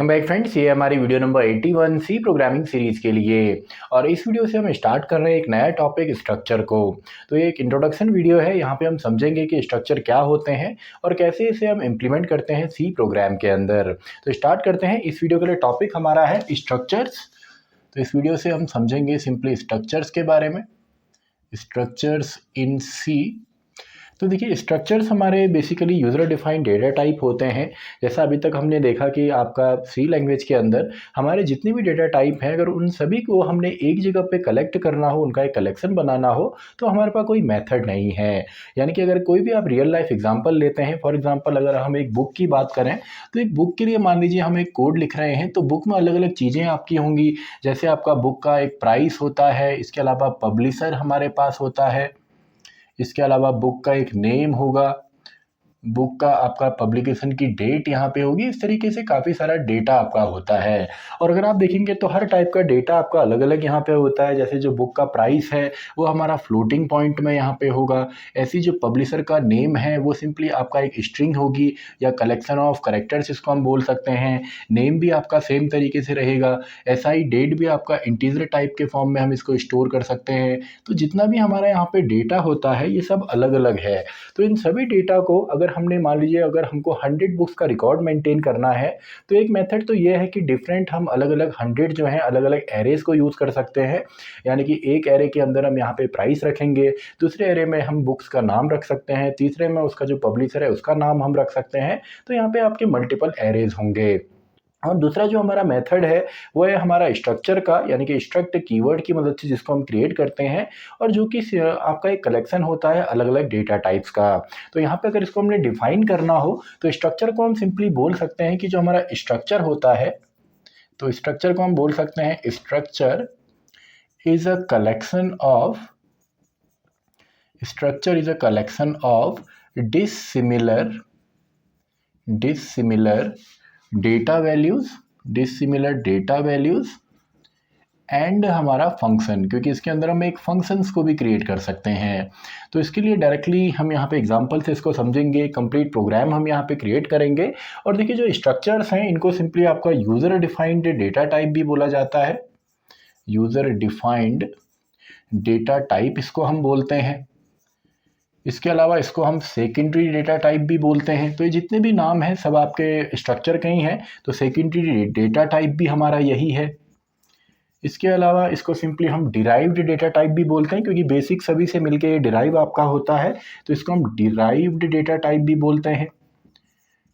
Back friends, ये हमारी video number 81 C programming series के लिए। और इस वीडियो से हम स्टार्ट कर रहे हैं एक नया टॉपिक स्ट्रक्चर को। तो ये एक इंट्रोडक्शन वीडियो है। यहाँ पे हम समझेंगे कि स्ट्रक्चर क्या होते हैं और कैसे इसे हम इम्प्लीमेंट करते हैं सी प्रोग्राम के अंदर। तो स्टार्ट करते हैं। इस वीडियो के लिए टॉपिक हमारा है स्ट्रक्चर्स। तो इस वीडियो से हम समझेंगे सिंपली स्ट्रक्चर्स के बारे में, स्ट्रक्चर्स इन सी। तो देखिए, स्ट्रक्चर्स हमारे basically user defined data type होते हैं। जैसा अभी तक हमने देखा कि आपका सी लैंग्वेज के अंदर हमारे जितने भी डेटा टाइप हैं, अगर उन सभी को हमने एक जगह पे कलेक्ट करना हो, उनका एक कलेक्शन बनाना हो, तो हमारे पास कोई मेथड नहीं है। यानी कि अगर कोई भी आप रियल लाइफ एग्जांपल लेते हैं, फॉर एग्जांपल अगर हम एक बुक की बात करें, तो एक बुक के लिए मान लीजिए हम एक कोड लिख रहे हैं, तो बुक में अलग अलग चीज़ें आपकी होंगी। जैसे आपका बुक का एक प्राइस होता है, इसके अलावा पब्लिशर हमारे पास होता है, इसके अलावा बुक का एक नेम होगा, बुक का आपका पब्लिकेशन की डेट यहाँ पे होगी। इस तरीके से काफ़ी सारा डेटा आपका होता है। और अगर आप देखेंगे तो हर टाइप का डेटा आपका अलग अलग यहाँ पे होता है। जैसे जो बुक का प्राइस है वो हमारा फ्लोटिंग पॉइंट में यहाँ पे होगा। ऐसी जो पब्लिशर का नेम है वो सिंपली आपका एक स्ट्रिंग होगी या कलेक्शन ऑफ करेक्टर्स इसको हम बोल सकते हैं। नेम भी आपका सेम तरीके से रहेगा। SI डेट भी आपका इंटीजर टाइप के फॉर्म में हम इसको स्टोर कर सकते हैं। तो जितना भी हमारा यहाँ पे डेटा होता है ये सब अलग अलग है। तो इन सभी डेटा को अगर हमने मान लीजिए अगर हमको 100 बुक्स का रिकॉर्ड मेंटेन करना है, तो एक मेथड तो ये है कि डिफरेंट हम अलग अलग 100 जो है अलग अलग एरेज को यूज़ कर सकते हैं। यानी कि एक एरे के अंदर हम यहाँ पे प्राइस रखेंगे, दूसरे एरे में हम बुक्स का नाम रख सकते हैं, तीसरे में उसका जो पब्लिशर है उसका नाम हम रख सकते हैं। तो यहाँ पे आपके मल्टीपल एरेज होंगे। और दूसरा जो हमारा मेथड है वो है हमारा स्ट्रक्चर का, यानी कि स्ट्रक्ट कीवर्ड की मदद से जिसको हम क्रिएट करते हैं, और जो कि आपका एक कलेक्शन होता है अलग अलग डेटा टाइप्स का। तो यहाँ पे अगर इसको हमने डिफाइन करना हो तो स्ट्रक्चर को हम सिंपली बोल सकते हैं कि जो हमारा स्ट्रक्चर होता है, तो स्ट्रक्चर को हम बोल सकते हैं structure is a collection of structure is a collection of dissimilar dissimilar data values dissimilar data values and हमारा फंक्शन, क्योंकि इसके अंदर हम एक फंक्शंस को भी क्रिएट कर सकते हैं। तो इसके लिए डायरेक्टली हम यहाँ पे एग्जांपल से इसको समझेंगे, कंप्लीट प्रोग्राम हम यहाँ पे क्रिएट करेंगे। और देखिए, जो स्ट्रक्चर्स हैं इनको सिंपली आपका यूज़र डिफाइंड डेटा टाइप भी बोला जाता है। यूज़र डिफाइंड डेटा टाइप इसको हम बोलते हैं। इसके अलावा इसको हम सेकेंडरी डेटा टाइप भी बोलते हैं। तो ये जितने भी नाम हैं सब आपके स्ट्रक्चर के ही हैं। तो सेकेंडरी डेटा टाइप भी हमारा यही है। इसके अलावा इसको सिंपली हम डिराइव्ड डेटा टाइप भी बोलते हैं, क्योंकि बेसिक सभी से मिलके ये डिराइव आपका होता है। तो इसको हम डिराइव्ड डेटा टाइप भी बोलते हैं।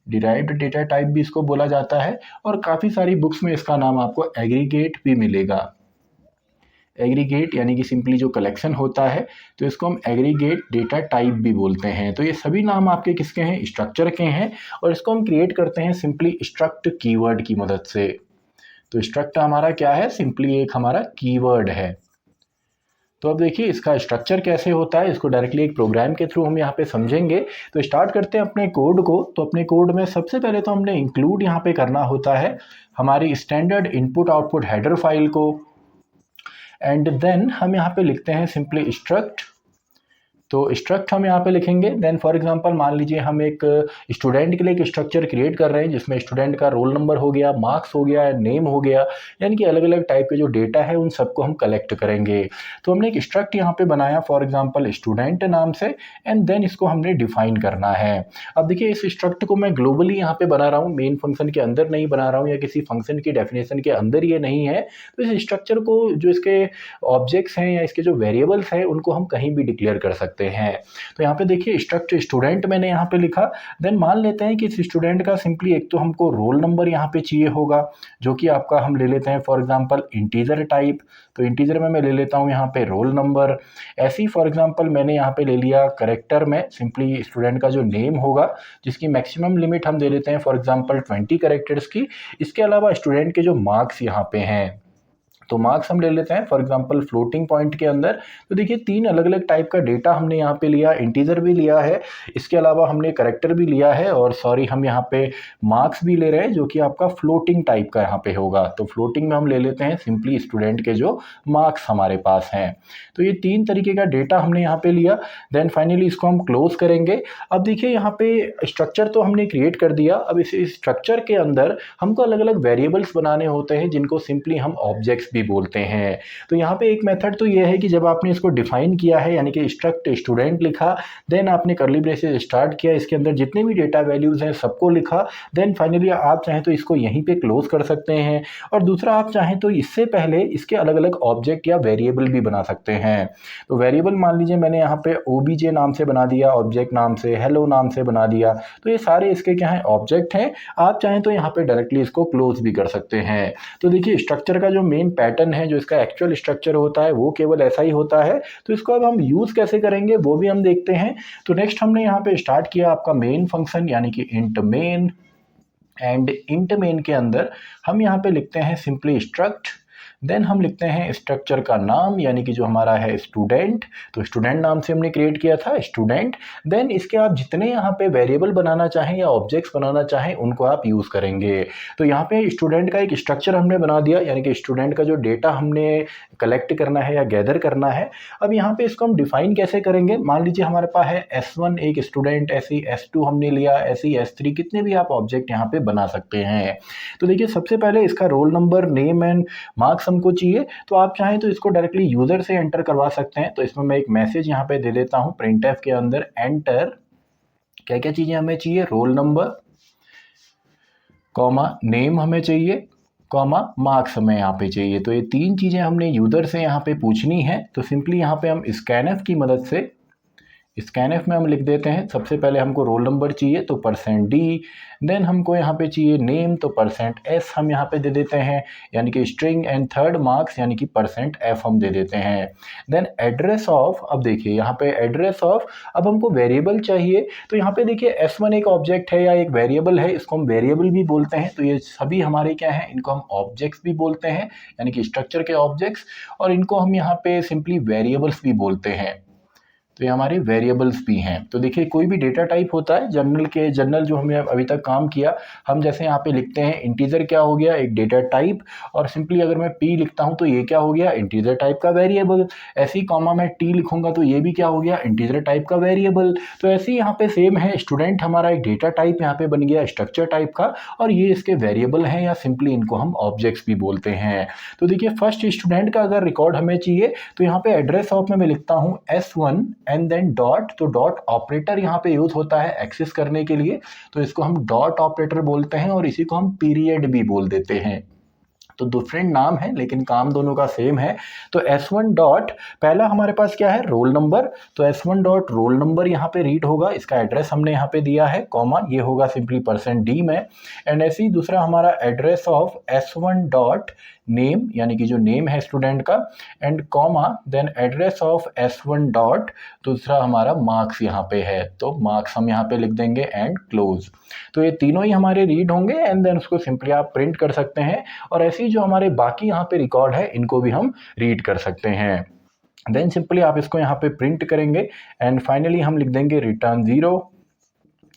डिराइव्ड डेटा टाइप भी इसको बोला जाता है। और काफ़ी सारी बुक्स में इसका नाम आपको एग्रीगेट भी मिलेगा। एग्रीगेट यानी कि सिंपली जो कलेक्शन होता है, तो इसको हम एग्रीगेट डेटा टाइप भी बोलते हैं। तो ये सभी नाम आपके किसके हैं? स्ट्रक्चर के हैं। और इसको हम क्रिएट करते हैं सिंपली स्ट्रक्ट कीवर्ड की मदद से। तो स्ट्रक्ट हमारा क्या है? सिंपली एक हमारा कीवर्ड है। तो अब देखिए इसका स्ट्रक्चर कैसे होता है, इसको डायरेक्टली एक प्रोग्राम के थ्रू हम यहाँ पे समझेंगे। तो स्टार्ट करते हैं अपने कोड को। तो अपने कोड में सबसे पहले तो हमने इंक्लूड यहाँ पे करना होता है हमारी standard input output header file को। एंड देन हम यहाँ पे लिखते हैं सिंपली स्ट्रक्ट। तो स्ट्रक्ट हम यहाँ पे लिखेंगे। देन फॉर एग्जांपल मान लीजिए हम एक स्टूडेंट के लिए एक स्ट्रक्चर क्रिएट कर रहे हैं, जिसमें स्टूडेंट का रोल नंबर हो गया, मार्क्स हो गया, नेम हो गया, यानी कि अलग अलग टाइप के जो डेटा है उन सबको हम कलेक्ट करेंगे। तो हमने एक स्ट्रक्ट यहाँ पे बनाया फॉर एग्जाम्पल स्टूडेंट नाम से। एंड देन इसको हमने डिफाइन करना है। अब देखिए, इस स्ट्रक्ट को मैं ग्लोबली यहाँ पे बना रहा हूँ, मेन फंक्शन के अंदर नहीं बना रहा हूँ या किसी फंक्शन की डेफिनेशन के अंदर ये नहीं है। तो इस स्ट्रक्चर को जो इसके ऑब्जेक्ट्स हैं या इसके जो वेरिएबल्स हैं उनको हम कहीं भी डिक्लेयर कर सकते हैं। तो यहाँ पे देखिए स्ट्रक्ट स्टूडेंट मैंने यहाँ पे लिखा। देन मान लेते हैं कि इस स्टूडेंट का सिंपली एक तो हमको रोल नंबर यहाँ पे चाहिए होगा, जो कि आपका हम ले लेते हैं फॉर एग्जांपल इंटीजर टाइप। तो इंटीजर में मैं ले लेता हूँ यहाँ पे रोल नंबर। ऐसे ही फॉर एग्जांपल मैंने यहाँ पे ले लिया करेक्टर में सिंपली स्टूडेंट का जो नेम होगा, जिसकी मैक्सिमम लिमिट हम दे देते हैं फॉर एग्जांपल 20 करेक्टर्स की। इसके अलावा स्टूडेंट के जो मार्क्स यहाँ पे हैं, तो मार्क्स हम ले लेते हैं फॉर एग्जांपल फ्लोटिंग पॉइंट के अंदर। तो देखिए 3 अलग अलग टाइप का डेटा हमने यहाँ पे लिया, इंटीजर भी लिया है, इसके अलावा हमने करैक्टर भी लिया है, और सॉरी हम यहाँ पे मार्क्स भी ले रहे हैं जो कि आपका फ्लोटिंग टाइप का यहाँ पे होगा। तो फ्लोटिंग में हम ले लेते हैं सिंपली स्टूडेंट के जो मार्क्स हमारे पास हैं। तो ये 3 तरीके का डेटा हमने यहाँ पे लिया। देन फाइनली इसको हम क्लोज करेंगे। अब देखिए यहाँ पे स्ट्रक्चर तो हमने क्रिएट कर दिया। अब इस स्ट्रक्चर के अंदर हमको अलग अलग वेरिएबल्स बनाने होते हैं जिनको सिंपली हम ऑब्जेक्ट्स भी बोलते हैं। तो यहाँ पे एक मेथड तो ये है कि जब आपने इसको डिफाइन किया है यानी कि स्ट्रक्ट स्टूडेंट लिखा, देन आपने कर्ली ब्रेसेस स्टार्ट किया, इसके अंदर जितने भी डेटा वैल्यूज़ हैं सबको लिखा, देन फाइनली आप चाहें तो इसको यहीं पे क्लोज कर सकते हैं। और दूसरा आप चाहें तो इससे पहले इसके अलग अलग ऑब्जेक्ट या वेरिएबल भी बना सकते हैं। तो वेरिएबल मान लीजिए मैंने यहाँ पे ओबीजे नाम से बना दिया, ऑब्जेक्ट नाम से, हेलो नाम से बना दिया, तो ये सारे इसके क्या हैं, ऑब्जेक्ट हैं। आप चाहें तो यहाँ पे डायरेक्टली इसको क्लोज भी कर सकते हैं। तो देखिए स्ट्रक्चर का जो मेन पैटर्न है, जो इसका एक्चुअल स्ट्रक्चर होता है वो केवल ऐसा ही होता है। तो इसको अब हम यूज़ कैसे करेंगे वो भी हम देखते हैं। तो नेक्स्ट हमने यहाँ पे स्टार्ट किया आपका मेन फंक्शन यानी कि int main, and int main के अंदर हम यहाँ पे लिखते हैं सिंपली स्ट्रक्ट। देन हम लिखते हैं स्ट्रक्चर का नाम यानी कि जो हमारा है स्टूडेंट, तो स्टूडेंट नाम से हमने क्रिएट किया था स्टूडेंट। देन इसके आप जितने यहाँ पे वेरिएबल बनाना चाहें या ऑब्जेक्ट्स बनाना चाहें उनको आप यूज़ करेंगे। तो यहाँ पे स्टूडेंट का एक स्ट्रक्चर हमने बना दिया यानी कि स्टूडेंट का जो डेटा हमने कलेक्ट करना है या गैदर करना है। अब यहाँ पे इसको हम डिफाइन कैसे करेंगे, मान लीजिए हमारे पास है S1 एक स्टूडेंट, ऐसी S2 हमने लिया, ऐसी S3, कितने भी आप ऑब्जेक्ट यहाँ पे बना सकते हैं। तो देखिए सबसे पहले इसका roll number, name and marks हमको चाहिए। तो आप चाहें तो इसको डायरेक्टली यूजर से एंटर करवा सकते हैं। तो इसमें मैं एक मैसेज यहाँ पे दे देता हूँ प्रिंटफ के अंदर, एंटर क्या क्या चीज़ें हमें चाहिए, रोल नंबर कॉमा नेम हमें चाहिए कॉमा मार्क्स हमें यहाँ पे चाहिए। तो ये 3 चीज़ें हमने यूज़र से यहाँ पे पूछनी है। तो सिंपली यहाँ पे हम स्कैनफ की मदद से, स्कैनफ में हम लिख देते हैं सबसे पहले हमको रोल नंबर चाहिए तो %D, देन हमको यहाँ पे चाहिए नेम तो %S हम यहाँ पे दे देते हैं यानी कि स्ट्रिंग, एंड थर्ड मार्क्स यानी कि %F हम दे देते हैं। देन एड्रेस ऑफ, अब देखिए यहाँ पे एड्रेस ऑफ, अब हमको वेरिएबल चाहिए। तो यहाँ पे देखिए S1 एक ऑब्जेक्ट है या एक वेरिएबल है, इसको हम वेरिएबल भी बोलते हैं। तो ये सभी हमारे क्या है, इनको हम ऑब्जेक्ट्स भी बोलते हैं यानी कि स्ट्रक्चर के ऑब्जेक्ट्स, और इनको हम यहाँ पे सिंपली वेरिएबल्स भी बोलते हैं। तो ये हमारे वेरिएबल्स भी हैं। तो देखिए कोई भी डेटा टाइप होता है, जनरल जो हमने अभी तक काम किया, हम जैसे यहाँ पे लिखते हैं इंटीजर क्या हो गया, एक डेटा टाइप, और सिंपली अगर मैं p लिखता हूँ तो ये क्या हो गया, इंटीजर टाइप का वेरिएबल। ऐसे ही कॉमा मैं t लिखूंगा तो ये भी क्या हो गया, इंटीजर टाइप का वेरिएबल। तो ऐसे ही यहाँ पे सेम है, स्टूडेंट हमारा एक डेटा टाइप यहाँ पे बन गया स्ट्रक्चर टाइप का, और ये इसके वेरिएबल हैं या सिंपली इनको हम ऑब्जेक्ट्स भी बोलते हैं। तो देखिए फर्स्ट स्टूडेंट का अगर रिकॉर्ड हमें चाहिए तो यहाँ पे एड्रेस ऑफ में मैं लिखता हूँ S1 एंड देन डॉट। तो डॉट ऑपरेटर यहाँ पे यूज होता है एक्सेस करने के लिए, तो इसको हम डॉट ऑपरेटर बोलते हैं, और इसी को हम पीरियड भी बोल देते हैं। तो डिफरेंट नाम है लेकिन काम दोनों का सेम है। तो S1 डॉट, पहला हमारे पास क्या है, रोल नंबर, तो S1 डॉट रोल नंबर यहाँ पे रीड होगा, इसका एड्रेस हमने यहाँ पे दिया है, कॉमा ये होगा सिंपली %D में। एंड ऐसे ही दूसरा हमारा address of S1 dot name यानी कि जो नेम है स्टूडेंट का, and comma then address of S1 dot दूसरा हमारा मार्क्स यहाँ पे है, तो मार्क्स हम यहाँ पे लिख देंगे एंड क्लोज। तो ये तीनों ही हमारे रीड होंगे, एंड देन उसको सिंपली आप प्रिंट कर सकते हैं, और ऐसे ही जो हमारे बाकी यहाँ पे रिकॉर्ड है इनको भी हम रीड कर सकते हैं। देन सिंपली आप इसको यहाँ पे प्रिंट करेंगे, एंड फाइनली हम लिख देंगे रिटर्न 0,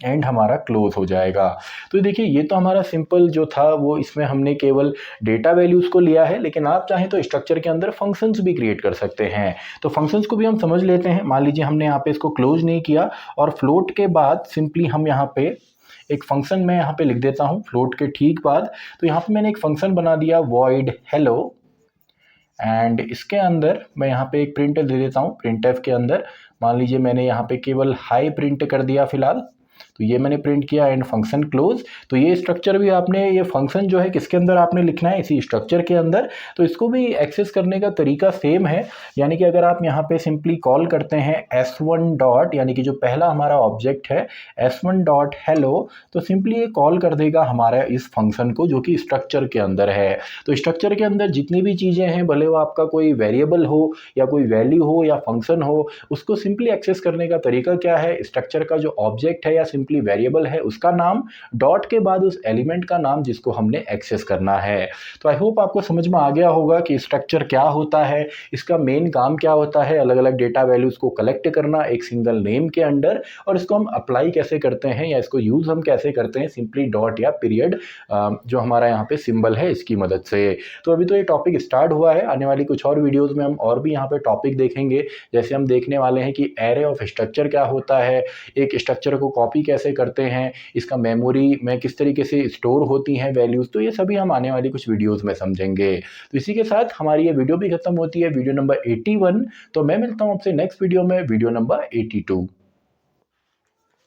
एंड हमारा क्लोज हो जाएगा। तो देखिए ये तो हमारा सिंपल जो था वो, इसमें हमने केवल डेटा वैल्यूज़ को लिया है, लेकिन आप चाहें तो स्ट्रक्चर के अंदर फंक्शंस भी क्रिएट कर सकते हैं। तो फंक्शंस को भी हम समझ लेते हैं। मान लीजिए हमने यहाँ पे इसको क्लोज नहीं किया, और फ्लोट के बाद सिंपली हम यहाँ पे एक फंक्शन में यहाँ पे लिख देता हूँ फ्लोट के ठीक बाद। तो यहाँ पे मैंने एक फंक्शन बना दिया void hello, एंड इसके अंदर मैं यहाँ पे एक प्रिंट दे देता हूँ printf के अंदर। मान लीजिए मैंने यहाँ पे केवल हाई प्रिंट कर दिया फिलहाल, तो ये मैंने प्रिंट किया, एंड फंक्शन क्लोज। तो ये स्ट्रक्चर भी आपने, ये फंक्शन जो है किसके अंदर आपने लिखना है, इसी स्ट्रक्चर के अंदर। तो इसको भी एक्सेस करने का तरीका सेम है, यानी कि अगर आप यहाँ पे सिंपली कॉल करते हैं S1 डॉट, यानी कि जो पहला हमारा ऑब्जेक्ट है S1 डॉट हेलो, तो सिंपली ये कॉल कर देगा हमारा इस फंक्शन को जो कि स्ट्रक्चर के अंदर है। तो स्ट्रक्चर के अंदर जितनी भी चीज़ें हैं, भले वो आपका कोई वेरिएबल हो या कोई वैल्यू हो या फंक्शन हो, उसको सिंपली एक्सेस करने का तरीका क्या है, स्ट्रक्चर का जो ऑब्जेक्ट है या सिंपली वेरिएबल है उसका नाम, डॉट के बाद उस एलिमेंट का नाम जिसको हमने एक्सेस करना है। तो आई होप आपको समझ में आ गया होगा कि स्ट्रक्चर क्या होता है, इसका मेन काम क्या होता है, अलग अलग डेटा वैल्यूज को कलेक्ट करना एक सिंगल नेम के अंडर, और इसको हम अप्लाई कैसे करते हैं या इसको यूज हम कैसे करते हैं सिंपली डॉट या पीरियड जो हमारा यहाँ पे सिंबल है इसकी मदद से। तो अभी तो ये टॉपिक स्टार्ट हुआ है, आने वाली कुछ और वीडियोस में हम और भी यहाँ पे टॉपिक देखेंगे। जैसे हम देखने वाले हैं कि एरे ऑफ स्ट्रक्चर क्या होता है, एक स्ट्रक्चर को कॉपी कैसे करते हैं, इसका मेमोरी में किस तरीके से स्टोर होती हैं वैल्यूज, तो ये सभी हम आने वाली कुछ वीडियोस में समझेंगे। तो इसी के साथ हमारी ये वीडियो भी खत्म होती है, वीडियो नंबर 81। तो मैं मिलता हूँ आपसे नेक्स्ट वीडियो में, वीडियो नंबर 82।